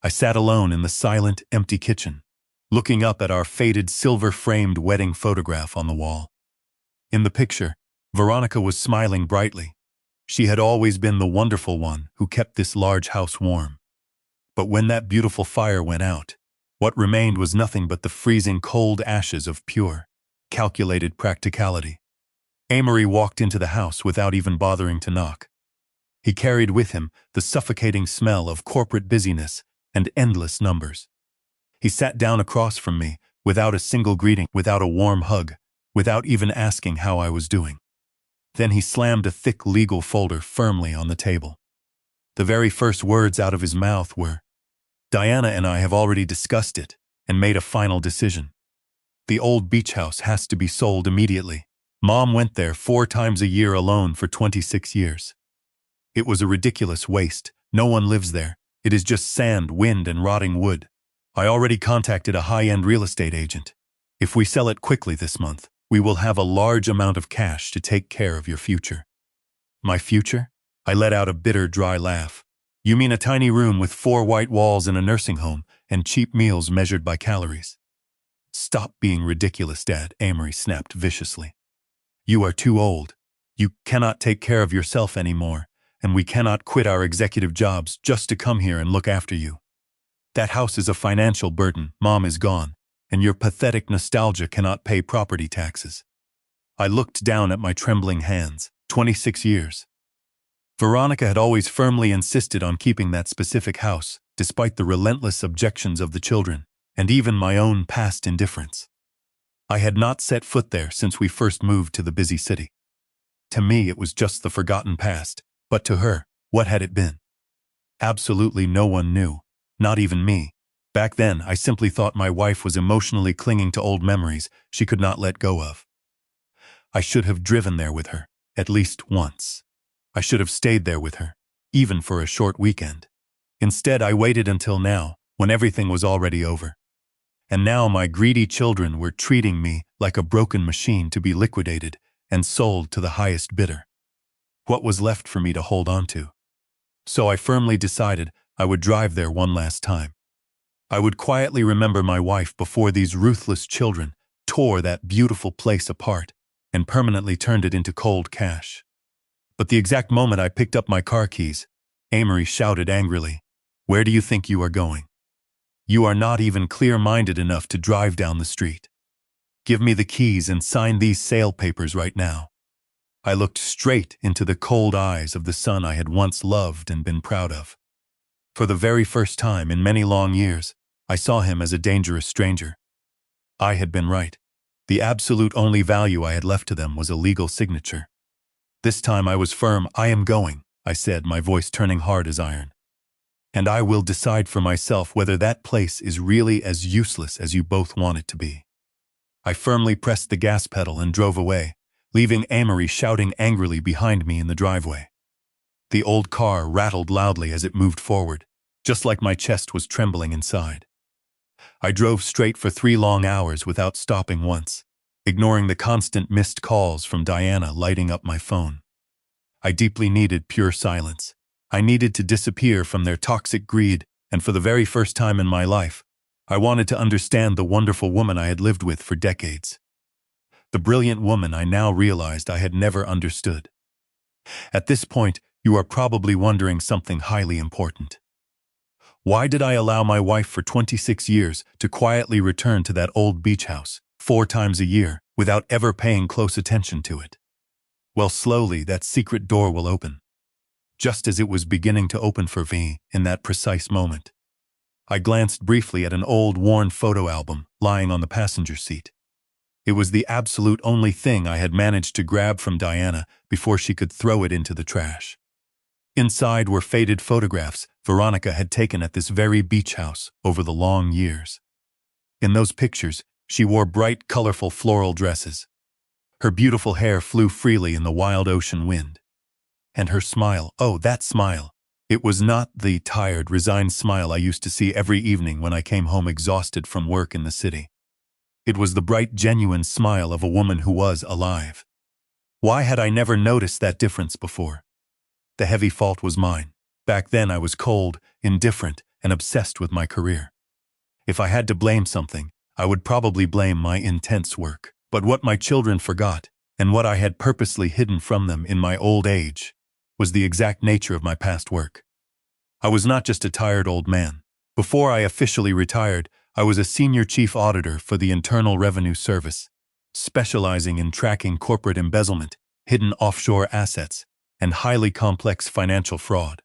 I sat alone in the silent, empty kitchen, looking up at our faded silver-framed wedding photograph on the wall. In the picture, Veronica was smiling brightly. She had always been the wonderful one who kept this large house warm. But when that beautiful fire went out, what remained was nothing but the freezing cold ashes of pure, calculated practicality. Amory walked into the house without even bothering to knock. He carried with him the suffocating smell of corporate busyness and endless numbers. He sat down across from me, without a single greeting, without a warm hug, without even asking how I was doing. Then he slammed a thick legal folder firmly on the table. The very first words out of his mouth were, "Diana and I have already discussed it and made a final decision. The old beach house has to be sold immediately. Mom went there 4 times a year alone for 26 years. It was a ridiculous waste. No one lives there. It is just sand, wind, and rotting wood. I already contacted a high-end real estate agent. If we sell it quickly this month, we will have a large amount of cash to take care of your future." My future? I let out a bitter, dry laugh. You mean a tiny room with 4 white walls in a nursing home and cheap meals measured by calories? Stop being ridiculous, Dad, Amory snapped viciously. You are too old. You cannot take care of yourself anymore, and we cannot quit our executive jobs just to come here and look after you. That house is a financial burden. Mom is gone, and your pathetic nostalgia cannot pay property taxes. I looked down at my trembling hands. 26 years. Veronica had always firmly insisted on keeping that specific house, despite the relentless objections of the children, and even my own past indifference. I had not set foot there since we first moved to the busy city. To me, it was just the forgotten past, but to her, what had it been? Absolutely no one knew, not even me. Back then, I simply thought my wife was emotionally clinging to old memories she could not let go of. I should have driven there with her, at least once. I should have stayed there with her, even for a short weekend. Instead, I waited until now, when everything was already over. And now my greedy children were treating me like a broken machine to be liquidated and sold to the highest bidder. What was left for me to hold on to? So I firmly decided I would drive there one last time. I would quietly remember my wife before these ruthless children tore that beautiful place apart and permanently turned it into cold cash. But the exact moment I picked up my car keys, Amory shouted angrily, "Where do you think you are going? You are not even clear-minded enough to drive down the street. Give me the keys and sign these sale papers right now." I looked straight into the cold eyes of the son I had once loved and been proud of. For the very first time in many long years, I saw him as a dangerous stranger. I had been right. The absolute only value I had left to them was a legal signature. This time I was firm. "I am going," I said, my voice turning hard as iron. "And I will decide for myself whether that place is really as useless as you both want it to be." I firmly pressed the gas pedal and drove away, leaving Amory shouting angrily behind me in the driveway. The old car rattled loudly as it moved forward, just like my chest was trembling inside. I drove straight for 3 long hours without stopping once, ignoring the constant missed calls from Diana lighting up my phone. I deeply needed pure silence. I needed to disappear from their toxic greed, and for the very first time in my life, I wanted to understand the wonderful woman I had lived with for decades. The brilliant woman I now realized I had never understood. At this point, you are probably wondering something highly important. Why did I allow my wife for 26 years to quietly return to that old beach house 4 times a year without ever paying close attention to it? Well, slowly that secret door will open, just as it was beginning to open for me in that precise moment. I glanced briefly at an old, worn photo album lying on the passenger seat. It was the absolute only thing I had managed to grab from Diana before she could throw it into the trash. Inside were faded photographs Veronica had taken at this very beach house over the long years. In those pictures, she wore bright, colorful floral dresses. Her beautiful hair flew freely in the wild ocean wind. And her smile, oh, that smile! It was not the tired, resigned smile I used to see every evening when I came home exhausted from work in the city. It was the bright, genuine smile of a woman who was alive. Why had I never noticed that difference before? The heavy fault was mine. Back then I was cold, indifferent, and obsessed with my career. If I had to blame something, I would probably blame my intense work. But what my children forgot, and what I had purposely hidden from them in my old age, was the exact nature of my past work. I was not just a tired old man. Before I officially retired, I was a senior chief auditor for the Internal Revenue Service, specializing in tracking corporate embezzlement, hidden offshore assets, and highly complex financial fraud.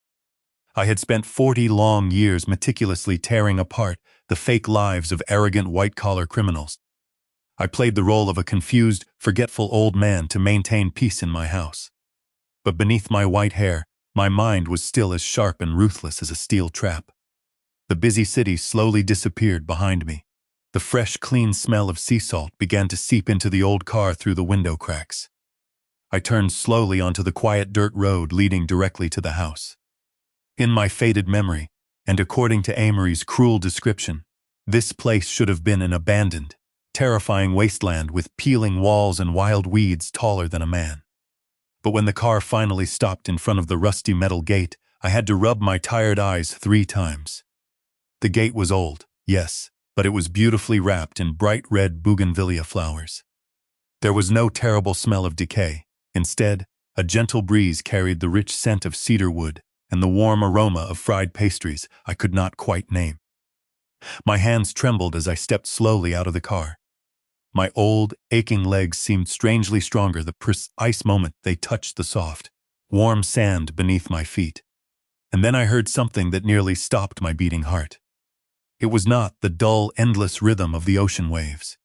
I had spent 40 long years meticulously tearing apart the fake lives of arrogant white-collar criminals. I played the role of a confused, forgetful old man to maintain peace in my house. But beneath my white hair, my mind was still as sharp and ruthless as a steel trap. The busy city slowly disappeared behind me. The fresh, clean smell of sea salt began to seep into the old car through the window cracks. I turned slowly onto the quiet dirt road leading directly to the house. In my faded memory, and according to Amory's cruel description, this place should have been an abandoned, terrifying wasteland with peeling walls and wild weeds taller than a man. But when the car finally stopped in front of the rusty metal gate, I had to rub my tired eyes 3 times. The gate was old, yes, but it was beautifully wrapped in bright red bougainvillea flowers. There was no terrible smell of decay. Instead, a gentle breeze carried the rich scent of cedar wood and the warm aroma of fried pastries I could not quite name. My hands trembled as I stepped slowly out of the car. My old, aching legs seemed strangely stronger the precise moment they touched the soft, warm sand beneath my feet. And then I heard something that nearly stopped my beating heart. It was not the dull, endless rhythm of the ocean waves.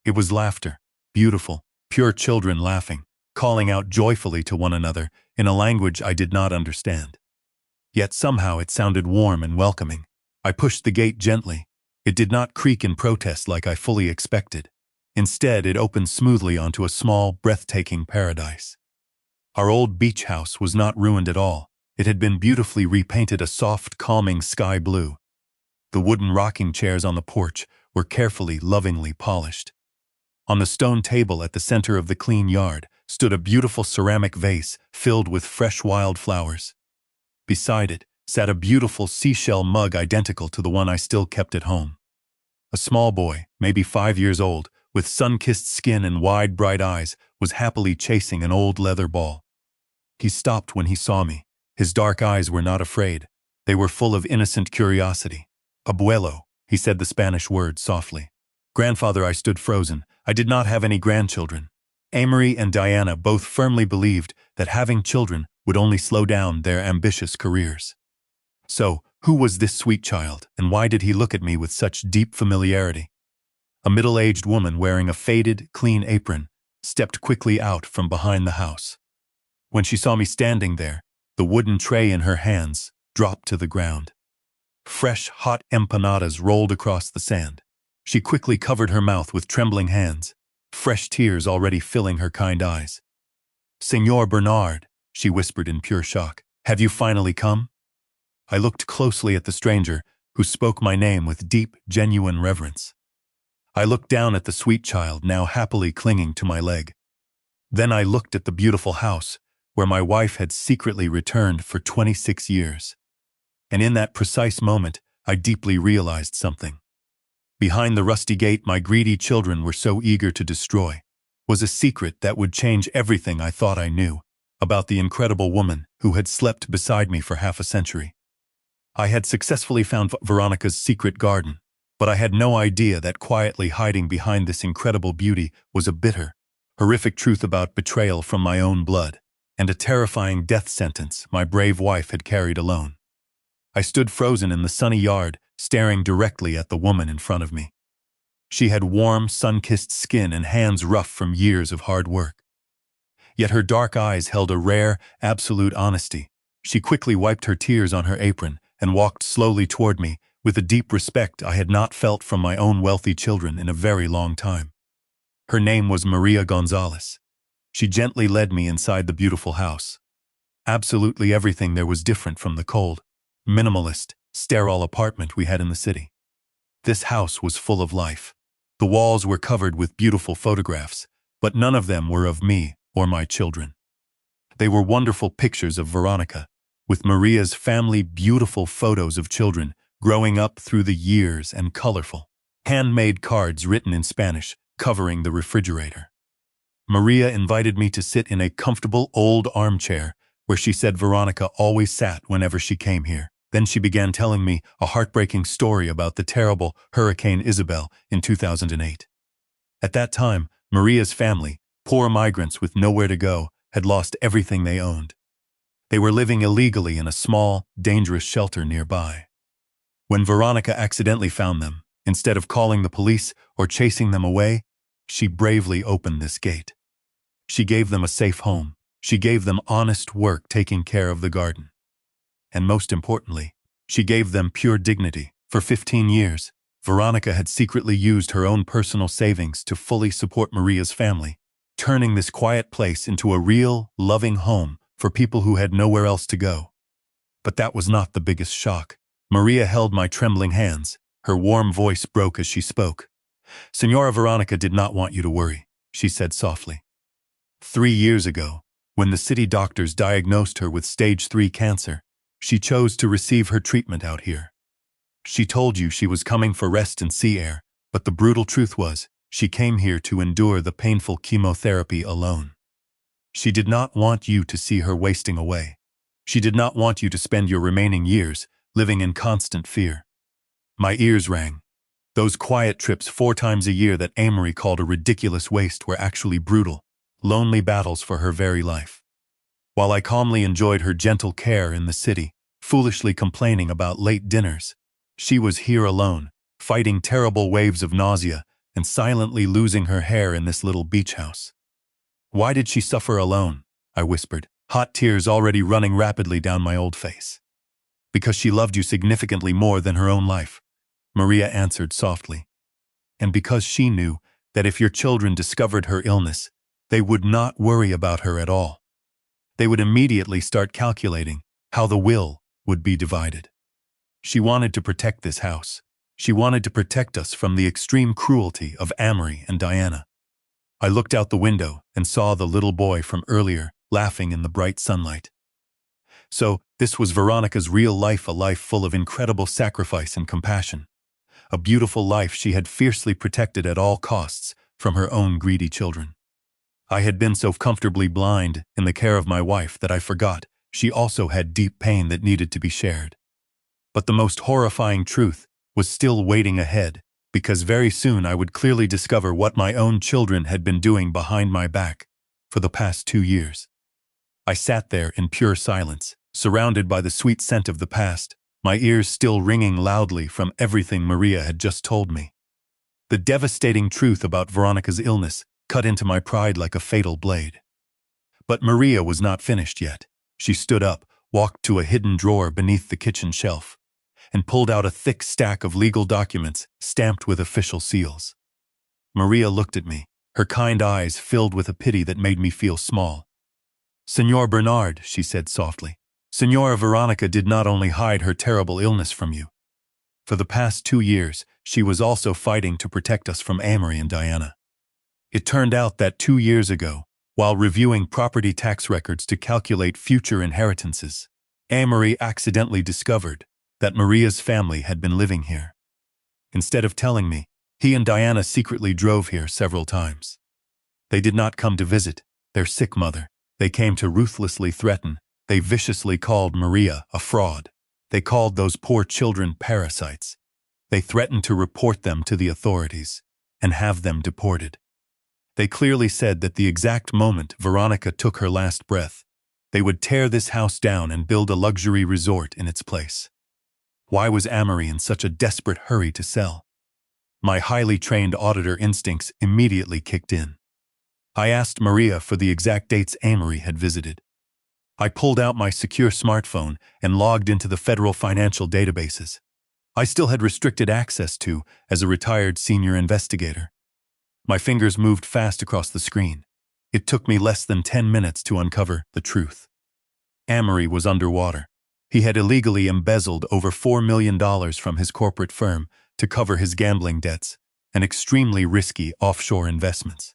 It was laughter, beautiful, pure children laughing, calling out joyfully to one another in a language I did not understand. Yet somehow it sounded warm and welcoming. I pushed the gate gently. It did not creak in protest like I fully expected. Instead, it opened smoothly onto a small, breathtaking paradise. Our old beach house was not ruined at all. It had been beautifully repainted a soft, calming sky blue. The wooden rocking chairs on the porch were carefully, lovingly polished. On the stone table at the center of the clean yard stood a beautiful ceramic vase filled with fresh wildflowers. Beside it sat a beautiful seashell mug identical to the one I still kept at home. A small boy, maybe 5 years old, with sun-kissed skin and wide, bright eyes, was happily chasing an old leather ball. He stopped when he saw me. His dark eyes were not afraid. They were full of innocent curiosity. Abuelo, he said the Spanish word softly. Grandfather, I stood frozen. I did not have any grandchildren. Amory and Diana both firmly believed that having children would only slow down their ambitious careers. So, who was this sweet child, and why did he look at me with such deep familiarity? A middle-aged woman wearing a faded, clean apron stepped quickly out from behind the house. When she saw me standing there, the wooden tray in her hands dropped to the ground. Fresh, hot empanadas rolled across the sand. She quickly covered her mouth with trembling hands, fresh tears already filling her kind eyes. "Señor Bernard," she whispered in pure shock, "have you finally come?" I looked closely at the stranger, who spoke my name with deep, genuine reverence. I looked down at the sweet child now happily clinging to my leg. Then I looked at the beautiful house, where my wife had secretly returned for 26 years. And in that precise moment, I deeply realized something. Behind the rusty gate my greedy children were so eager to destroy was a secret that would change everything I thought I knew about the incredible woman who had slept beside me for half a century. I had successfully found Veronica's secret garden, but I had no idea that quietly hiding behind this incredible beauty was a bitter, horrific truth about betrayal from my own blood, and a terrifying death sentence my brave wife had carried alone. I stood frozen in the sunny yard, staring directly at the woman in front of me. She had warm, sun-kissed skin and hands rough from years of hard work. Yet her dark eyes held a rare, absolute honesty. She quickly wiped her tears on her apron and walked slowly toward me with a deep respect I had not felt from my own wealthy children in a very long time. Her name was Maria Gonzalez. She gently led me inside the beautiful house. Absolutely everything there was different from the cold, minimalist, sterile apartment we had in the city. This house was full of life. The walls were covered with beautiful photographs, but none of them were of me or my children. They were wonderful pictures of Veronica, with Maria's family beautiful photos of children growing up through the years and colorful, handmade cards written in Spanish covering the refrigerator. Maria invited me to sit in a comfortable old armchair where she said Veronica always sat whenever she came here. Then she began telling me a heartbreaking story about the terrible Hurricane Isabel in 2008. At that time, Maria's family, poor migrants with nowhere to go, had lost everything they owned. They were living illegally in a small, dangerous shelter nearby. When Veronica accidentally found them, instead of calling the police or chasing them away, she bravely opened this gate. She gave them a safe home. She gave them honest work taking care of the garden. And most importantly, she gave them pure dignity. For 15 years, Veronica had secretly used her own personal savings to fully support Maria's family, turning this quiet place into a real, loving home for people who had nowhere else to go. But that was not the biggest shock. Maria held my trembling hands. Her warm voice broke as she spoke. "Senora Veronica did not want you to worry," she said softly. 3 years ago, when the city doctors diagnosed her with stage 3 cancer, she chose to receive her treatment out here. She told you she was coming for rest and sea air, but the brutal truth was, she came here to endure the painful chemotherapy alone. She did not want you to see her wasting away. She did not want you to spend your remaining years living in constant fear. My ears rang. Those quiet trips 4 times a year that Amory called a ridiculous waste were actually brutal, lonely battles for her very life. While I calmly enjoyed her gentle care in the city, foolishly complaining about late dinners, she was here alone, fighting terrible waves of nausea and silently losing her hair in this little beach house. "Why did she suffer alone?" I whispered, hot tears already running rapidly down my old face. "Because she loved you significantly more than her own life," Maria answered softly. "And because she knew that if your children discovered her illness, they would not worry about her at all. They would immediately start calculating how the will would be divided. She wanted to protect this house. She wanted to protect us from the extreme cruelty of Amory and Diana." I looked out the window and saw the little boy from earlier laughing in the bright sunlight. So, this was Veronica's real life, a life full of incredible sacrifice and compassion. A beautiful life she had fiercely protected at all costs from her own greedy children. I had been so comfortably blind in the care of my wife that I forgot she also had deep pain that needed to be shared. But the most horrifying truth was still waiting ahead, because very soon I would clearly discover what my own children had been doing behind my back for the past 2 years. I sat there in pure silence, surrounded by the sweet scent of the past, my ears still ringing loudly from everything Maria had just told me. The devastating truth about Veronica's illness cut into my pride like a fatal blade. But Maria was not finished yet. She stood up, walked to a hidden drawer beneath the kitchen shelf, and pulled out a thick stack of legal documents stamped with official seals. Maria looked at me, her kind eyes filled with a pity that made me feel small. "Señor Bernard," she said softly, "Señora Veronica did not only hide her terrible illness from you. For the past 2 years, she was also fighting to protect us from Amory and Diana. It turned out that 2 years ago, while reviewing property tax records to calculate future inheritances, Amory accidentally discovered that Maria's family had been living here. Instead of telling me, he and Diana secretly drove here several times. They did not come to visit their sick mother. They came to ruthlessly threaten. They viciously called Maria a fraud. They called those poor children parasites. They threatened to report them to the authorities and have them deported. They clearly said that the exact moment Veronica took her last breath, they would tear this house down and build a luxury resort in its place. Why was Amory in such a desperate hurry to sell? My highly trained auditor instincts immediately kicked in. I asked Maria for the exact dates Amory had visited. I pulled out my secure smartphone and logged into the federal financial databases I still had restricted access to as a retired senior investigator. My fingers moved fast across the screen. It took me less than 10 minutes to uncover the truth. Amory was underwater. He had illegally embezzled over $4 million from his corporate firm to cover his gambling debts and extremely risky offshore investments.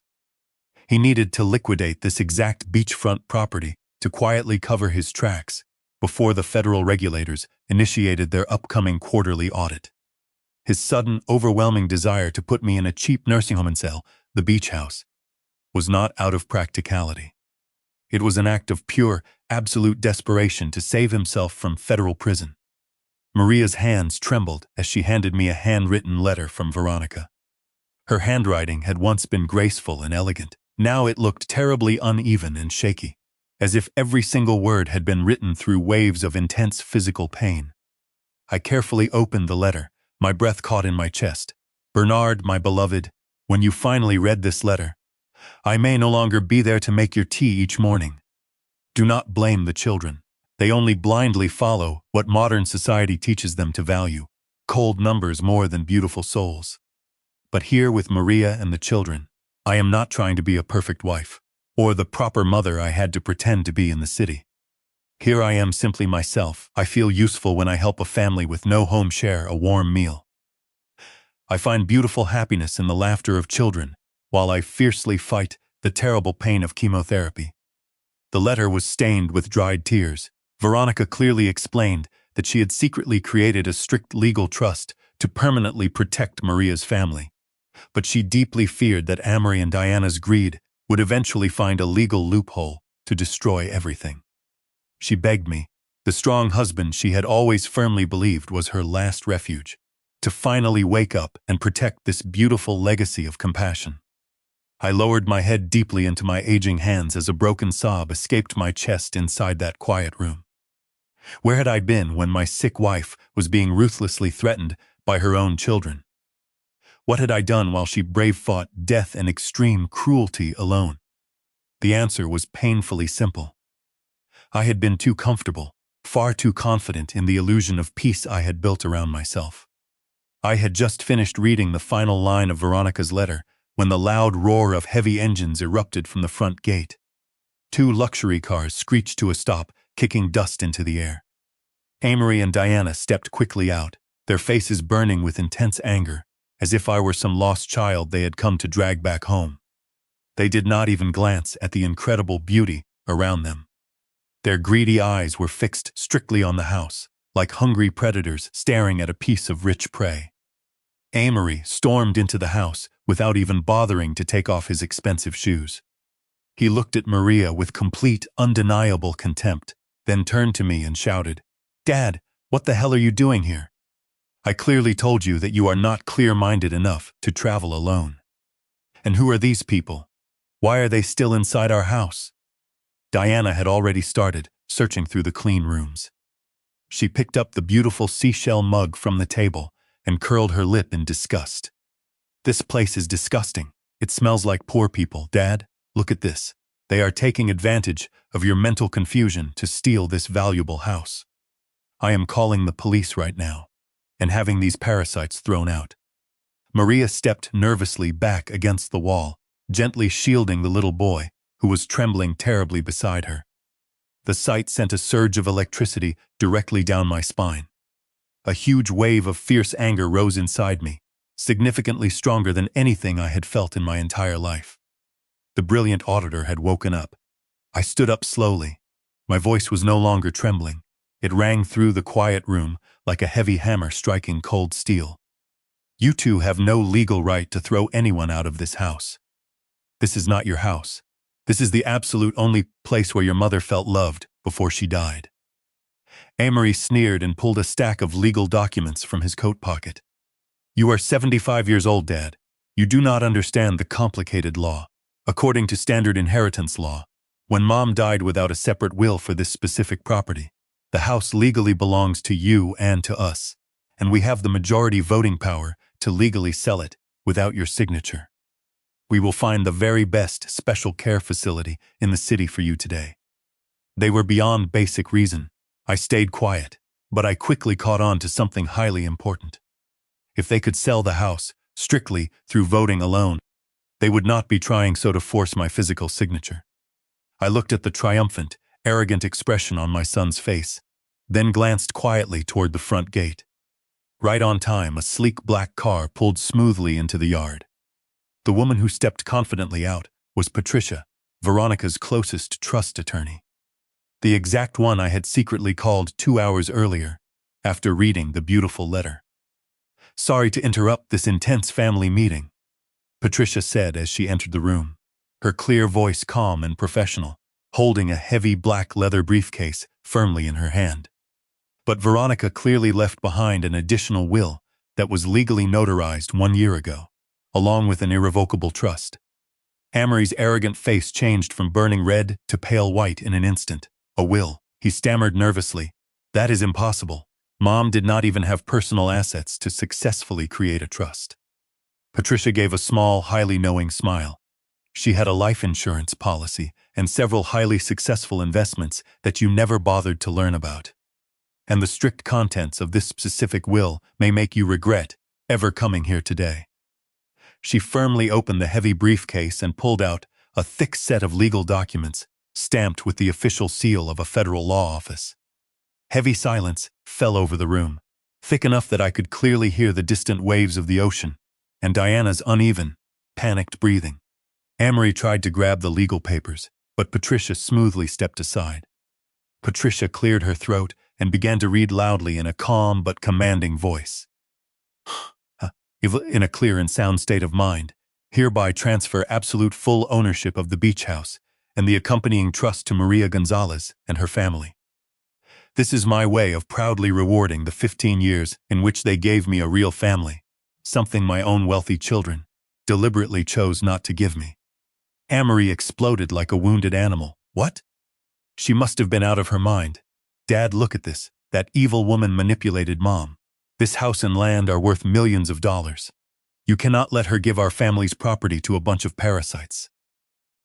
He needed to liquidate this exact beachfront property to quietly cover his tracks before the federal regulators initiated their upcoming quarterly audit. His sudden, overwhelming desire to put me in a cheap nursing home and sell the beach house was not out of practicality. It was an act of pure, absolute desperation to save himself from federal prison. Maria's hands trembled as she handed me a handwritten letter from Veronica. Her handwriting had once been graceful and elegant. Now it looked terribly uneven and shaky, as if every single word had been written through waves of intense physical pain. I carefully opened the letter, my breath caught in my chest. Bernard, my beloved, when you finally read this letter, I may no longer be there to make your tea each morning. Do not blame the children. They only blindly follow what modern society teaches them to value, cold numbers more than beautiful souls. But here with Maria and the children, I am not trying to be a perfect wife, or the proper mother I had to pretend to be in the city. Here I am simply myself. I feel useful when I help a family with no home share a warm meal. I find beautiful happiness in the laughter of children, while I fiercely fight the terrible pain of chemotherapy. The letter was stained with dried tears. Veronica clearly explained that she had secretly created a strict legal trust to permanently protect Maria's family. But she deeply feared that Amory and Diana's greed would eventually find a legal loophole to destroy everything. She begged me, the strong husband she had always firmly believed was her last refuge, to finally wake up and protect this beautiful legacy of compassion. I lowered my head deeply into my aging hands as a broken sob escaped my chest inside that quiet room. Where had I been when my sick wife was being ruthlessly threatened by her own children? What had I done while she brave-fought death and extreme cruelty alone? The answer was painfully simple. I had been too comfortable, far too confident in the illusion of peace I had built around myself. I had just finished reading the final line of Veronica's letter when the loud roar of heavy engines erupted from the front gate. 2 luxury cars screeched to a stop, kicking dust into the air. Amory and Diana stepped quickly out, their faces burning with intense anger, as if I were some lost child they had come to drag back home. They did not even glance at the incredible beauty around them. Their greedy eyes were fixed strictly on the house, like hungry predators staring at a piece of rich prey. Amory stormed into the house without even bothering to take off his expensive shoes. He looked at Maria with complete, undeniable contempt, then turned to me and shouted, "Dad, what the hell are you doing here? I clearly told you that you are not clear-minded enough to travel alone. And who are these people? Why are they still inside our house?" Diana had already started searching through the clean rooms. She picked up the beautiful seashell mug from the table and curled her lip in disgust. "This place is disgusting. It smells like poor people. Dad, look at this. They are taking advantage of your mental confusion to steal this valuable house. I am calling the police right now and having these parasites thrown out." Maria stepped nervously back against the wall, gently shielding the little boy, who was trembling terribly beside her. The sight sent a surge of electricity directly down my spine. A huge wave of fierce anger rose inside me, significantly stronger than anything I had felt in my entire life. The brilliant auditor had woken up. I stood up slowly. My voice was no longer trembling. It rang through the quiet room like a heavy hammer striking cold steel. "You two have no legal right to throw anyone out of this house. This is not your house. This is the absolute only place where your mother felt loved before she died." Amory sneered and pulled a stack of legal documents from his coat pocket. "You are 75 years old, Dad. You do not understand the complicated law. According to standard inheritance law, when Mom died without a separate will for this specific property, the house legally belongs to you and to us, and we have the majority voting power to legally sell it without your signature. We will find the very best special care facility in the city for you today." They were beyond basic reason. I stayed quiet, but I quickly caught on to something highly important. If they could sell the house strictly through voting alone, they would not be trying so to force my physical signature. I looked at the triumphant, arrogant expression on my son's face, then glanced quietly toward the front gate. Right on time, a sleek black car pulled smoothly into the yard. The woman who stepped confidently out was Patricia, Veronica's closest trust attorney. The exact one I had secretly called 2 hours earlier, after reading the beautiful letter. "Sorry to interrupt this intense family meeting," Patricia said as she entered the room, her clear voice calm and professional, holding a heavy black leather briefcase firmly in her hand. But Veronica clearly left behind an additional will that was legally notarized 1 year ago, along with an irrevocable trust. Amory's arrogant face changed from burning red to pale white in an instant. "A will," he stammered nervously. "That is impossible. Mom did not even have personal assets to successfully create a trust." Patricia gave a small, highly knowing smile. She had a life insurance policy and several highly successful investments that you never bothered to learn about. And the strict contents of this specific will may make you regret ever coming here today. She firmly opened the heavy briefcase and pulled out a thick set of legal documents, stamped with the official seal of a federal law office. Heavy silence fell over the room, thick enough that I could clearly hear the distant waves of the ocean, and Diana's uneven, panicked breathing. Amory tried to grab the legal papers, but Patricia smoothly stepped aside. Patricia cleared her throat and began to read loudly in a calm but commanding voice. In a clear and sound state of mind, hereby transfer absolute full ownership of the beach house and the accompanying trust to Maria Gonzalez and her family. This is my way of proudly rewarding the 15 years in which they gave me a real family, something my own wealthy children deliberately chose not to give me. Amory exploded like a wounded animal. "What?" She must have been out of her mind. "Dad, look at this. That evil woman manipulated Mom. This house and land are worth millions of dollars. You cannot let her give our family's property to a bunch of parasites."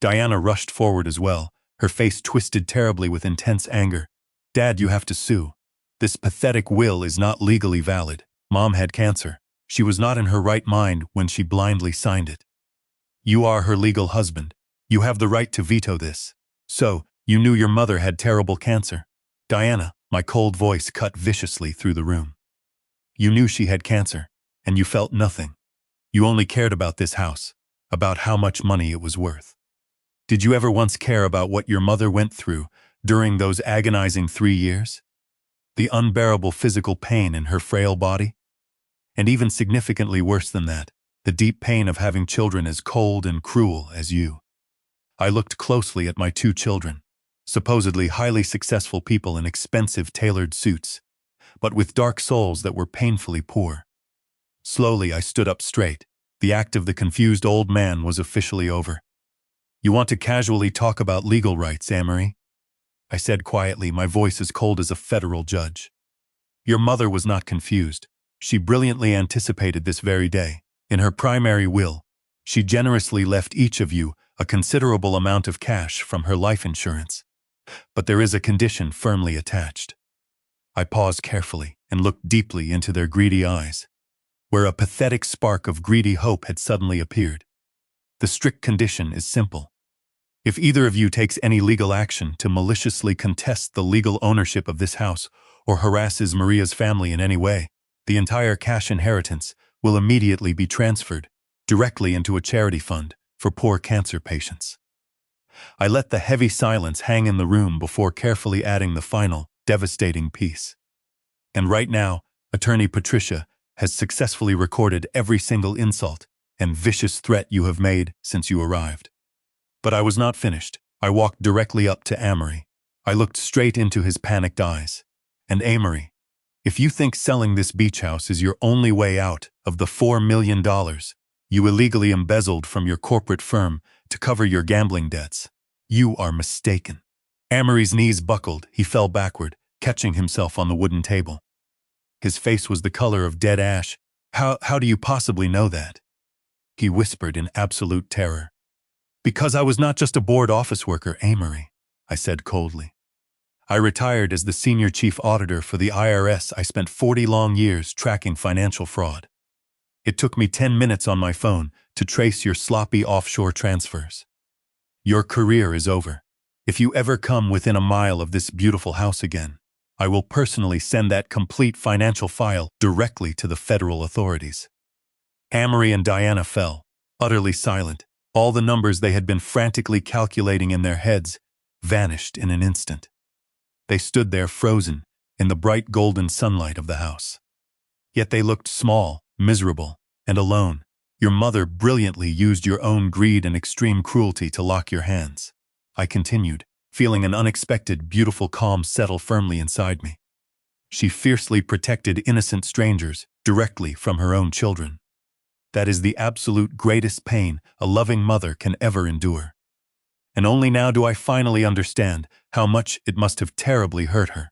Diana rushed forward as well, her face twisted terribly with intense anger. "Dad, you have to sue. This pathetic will is not legally valid. Mom had cancer. She was not in her right mind when she blindly signed it. You are her legal husband. You have the right to veto this. So, you knew your mother had terrible cancer." "Diana," my cold voice cut viciously through the room. "You knew she had cancer, and you felt nothing. You only cared about this house, about how much money it was worth. Did you ever once care about what your mother went through during those agonizing 3 years? The unbearable physical pain in her frail body? And even significantly worse than that, the deep pain of having children as cold and cruel as you." I looked closely at my 2 children, supposedly highly successful people in expensive tailored suits, but with dark souls that were painfully poor. Slowly, I stood up straight. The act of the confused old man was officially over. "You want to casually talk about legal rights, Amory?" I said quietly, my voice as cold as a federal judge. "Your mother was not confused. She brilliantly anticipated this very day. In her primary will, she generously left each of you a considerable amount of cash from her life insurance. But there is a condition firmly attached." I paused carefully and looked deeply into their greedy eyes, where a pathetic spark of greedy hope had suddenly appeared. "The strict condition is simple. If either of you takes any legal action to maliciously contest the legal ownership of this house or harasses Maria's family in any way, the entire cash inheritance will immediately be transferred directly into a charity fund for poor cancer patients." I let the heavy silence hang in the room before carefully adding the final, devastating piece. "And right now, Attorney Patricia has successfully recorded every single insult and vicious threat you have made since you arrived." But I was not finished. I walked directly up to Amory. I looked straight into his panicked eyes. "And Amory, if you think selling this beach house is your only way out of the $4 million you illegally embezzled from your corporate firm to cover your gambling debts, you are mistaken." Amory's knees buckled. He fell backward, catching himself on the wooden table. His face was the color of dead ash. How do you possibly know that?" he whispered in absolute terror. "Because I was not just a board office worker, Amory," I said coldly. "I retired as the senior chief auditor for the IRS. I spent 40 long years tracking financial fraud. It took me 10 minutes on my phone to trace your sloppy offshore transfers. Your career is over. If you ever come within a mile of this beautiful house again, I will personally send that complete financial file directly to the federal authorities." Amory and Diana fell, utterly silent. All the numbers they had been frantically calculating in their heads vanished in an instant. They stood there frozen in the bright golden sunlight of the house. Yet they looked small, miserable, and alone. Your mother brilliantly used your own greed and extreme cruelty to lock your hands. I continued, feeling an unexpected, beautiful calm settle firmly inside me. She fiercely protected innocent strangers directly from her own children. That is the absolute greatest pain a loving mother can ever endure. And only now do I finally understand how much it must have terribly hurt her.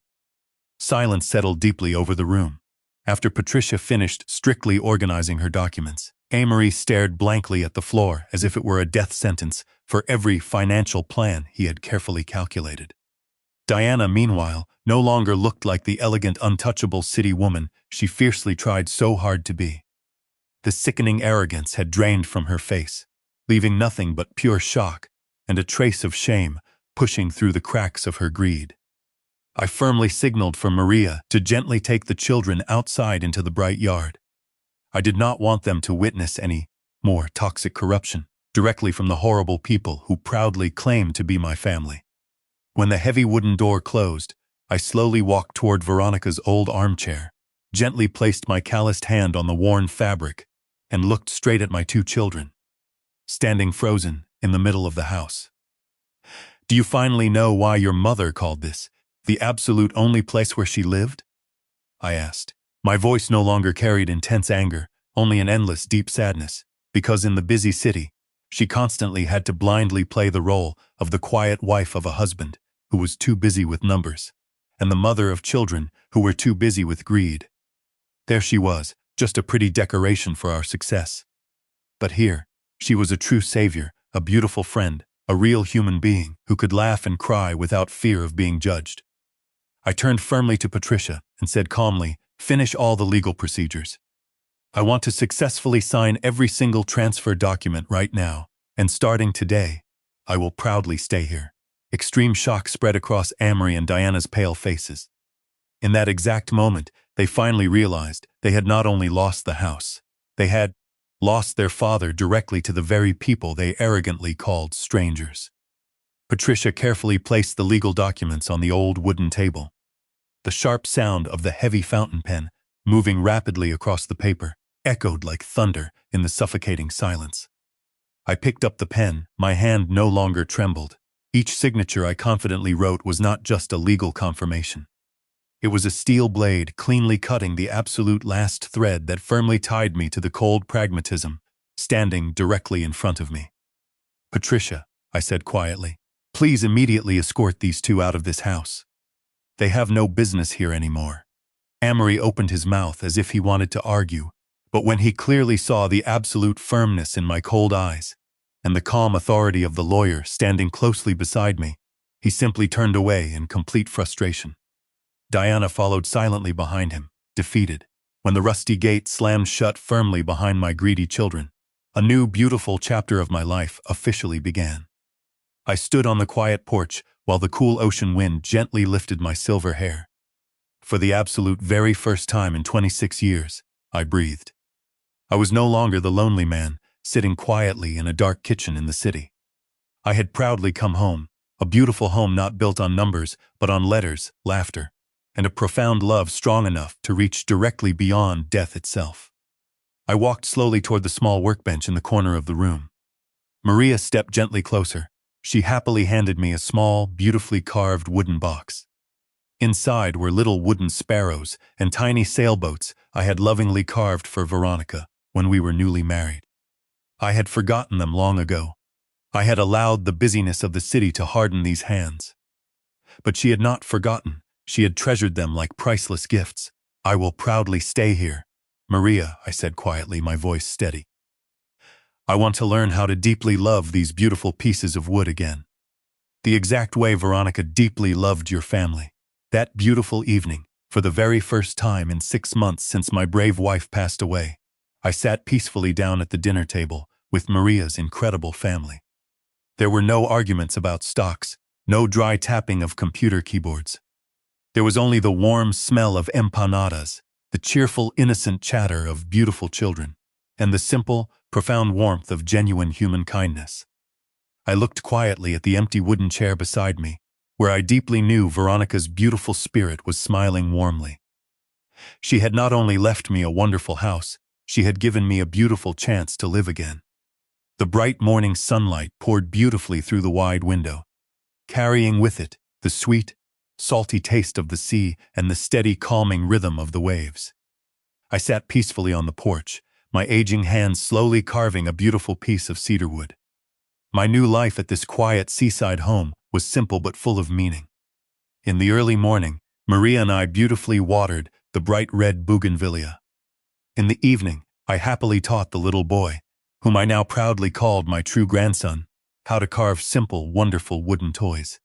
Silence settled deeply over the room. After Patricia finished strictly organizing her documents, Amory stared blankly at the floor as if it were a death sentence for every financial plan he had carefully calculated. Diana, meanwhile, no longer looked like the elegant, untouchable city woman she fiercely tried so hard to be. The sickening arrogance had drained from her face, leaving nothing but pure shock and a trace of shame pushing through the cracks of her greed. I firmly signaled for Maria to gently take the children outside into the bright yard. I did not want them to witness any more toxic corruption directly from the horrible people who proudly claimed to be my family. When the heavy wooden door closed, I slowly walked toward Veronica's old armchair, gently placed my calloused hand on the worn fabric, and looked straight at my two children, standing frozen in the middle of the house. Do you finally know why your mother called this the absolute only place where she lived? I asked. My voice no longer carried intense anger, only an endless deep sadness, because in the busy city, she constantly had to blindly play the role of the quiet wife of a husband who was too busy with numbers, and the mother of children who were too busy with greed. There she was, just a pretty decoration for our success. But here, she was a true savior, a beautiful friend, a real human being who could laugh and cry without fear of being judged. I turned firmly to Patricia and said calmly, "Finish all the legal procedures. I want to successfully sign every single transfer document right now, and starting today, I will proudly stay here." Extreme shock spread across Amory and Diana's pale faces. In that exact moment, they finally realized they had not only lost the house, they had lost their father directly to the very people they arrogantly called strangers. Patricia carefully placed the legal documents on the old wooden table. The sharp sound of the heavy fountain pen, moving rapidly across the paper, echoed like thunder in the suffocating silence. I picked up the pen, my hand no longer trembled. Each signature I confidently wrote was not just a legal confirmation. It was a steel blade cleanly cutting the absolute last thread that firmly tied me to the cold pragmatism standing directly in front of me. "Patricia," I said quietly, "please immediately escort these two out of this house. They have no business here anymore." Amory opened his mouth as if he wanted to argue, but when he clearly saw the absolute firmness in my cold eyes and the calm authority of the lawyer standing closely beside me, he simply turned away in complete frustration. Diana followed silently behind him, defeated. When the rusty gate slammed shut firmly behind my greedy children, a new beautiful chapter of my life officially began. I stood on the quiet porch while the cool ocean wind gently lifted my silver hair. For the absolute very first time in 26 years, I breathed. I was no longer the lonely man, sitting quietly in a dark kitchen in the city. I had proudly come home, a beautiful home not built on numbers, but on letters, laughter, and a profound love strong enough to reach directly beyond death itself. I walked slowly toward the small workbench in the corner of the room. Maria stepped gently closer. She happily handed me a small, beautifully carved wooden box. Inside were little wooden sparrows and tiny sailboats I had lovingly carved for Veronica when we were newly married. I had forgotten them long ago. I had allowed the busyness of the city to harden these hands. But she had not forgotten. She had treasured them like priceless gifts. "I will proudly stay here, Maria," I said quietly, my voice steady. "I want to learn how to deeply love these beautiful pieces of wood again. The exact way Veronica deeply loved your family. That beautiful evening, for the very first time in 6 months since my brave wife passed away, I sat peacefully down at the dinner table with Maria's incredible family. There were no arguments about stocks, no dry tapping of computer keyboards. There was only the warm smell of empanadas, the cheerful, innocent chatter of beautiful children, and the simple, profound warmth of genuine human kindness. I looked quietly at the empty wooden chair beside me, where I deeply knew Veronica's beautiful spirit was smiling warmly. She had not only left me a wonderful house, she had given me a beautiful chance to live again. The bright morning sunlight poured beautifully through the wide window, carrying with it the sweet, salty taste of the sea and the steady, calming rhythm of the waves. I sat peacefully on the porch, my aging hands slowly carving a beautiful piece of cedarwood. My new life at this quiet seaside home was simple but full of meaning. In the early morning, Maria and I beautifully watered the bright red bougainvillea. In the evening, I happily taught the little boy, whom I now proudly called my true grandson, how to carve simple, wonderful wooden toys.